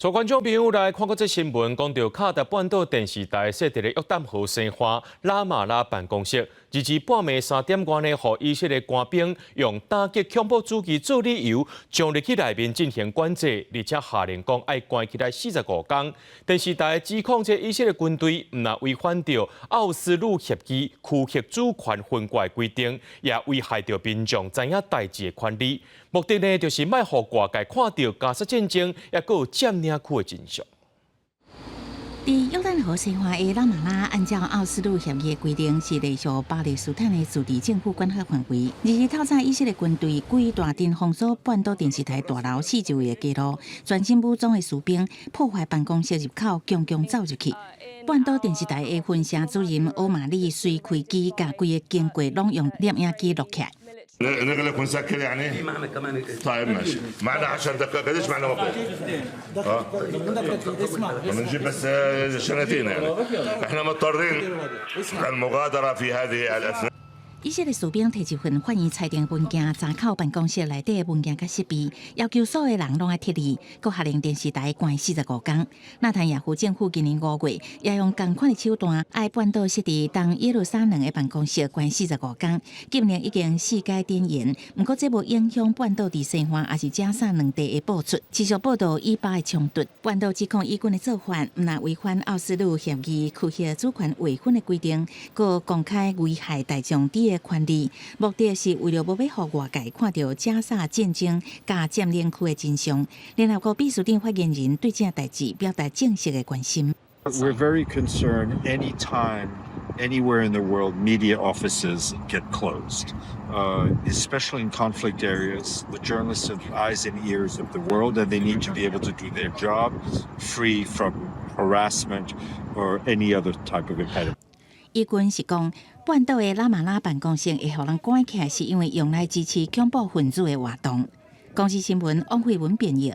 所观众朋友来看过这新闻，讲到卡达半岛电视台设置的约旦河生花拉马拉办公室，日至半暝3点外呢，互以色列官兵用打击恐怖主义做理由，将入去内面进行管制，而且下令讲要关起来45天。电视台指控这以色列军队唔但违反着奥斯陆协议区域主权分割规定，也危害着民众知影代志的权利。目的呢，就是卖互外界看到加沙战争也佫有占领区的真相。在约旦河西岸的拉马拉，按照奥斯陆协议的规定，是隶属巴勒斯坦的自治政府管辖范围。日前透早，以色列军队规大阵封锁半岛电视台大楼四周围的街路，全身武装的士兵破坏办公室入口，强走入去。半岛电视台的分社主任欧马利随开机，甲规个经过拢用摄影机录起来。نغلق ونسكر يعني؟ في معنا كمان طيب ماشي معنا 10 دقائق قديش معنا وقت؟ بنجيب بس شنطين يعني احنا مضطرين المغادرة في هذه الأثناء 以色列士兵摕一份法院裁定文件，查扣办公室内底的文件甲设备，要求所有人拢要撤离，佮下令电视台关45天。纳坦雅胡政府今年5月也用同款的手段，爱半岛设置东耶路撒冷的办公室关45天。今年已经4届点延，不过这无影响半岛伫西岸也是加沙两地的播出。持续报道以巴的冲突，半岛指控以军的做法，唔但违反奥斯陆协议区域主权划分的规定，佮公开危害大众的权利，目的是为了要互外界看到加沙战争甲占领区的真相。联合国秘书长发言人对这代志表达正式的关心。We're very concerned anytime, anywhere in the world, media offices get closed, especially in conflict areas. The journalists are the eyes and ears of the world, and they need to be able to do their job free from harassment or any other type of impediment. 以军是讲，半岛的拉马拉办公室会互人关起来，是因为用来支持恐怖分子的活动。公司新闻汪慧文编译。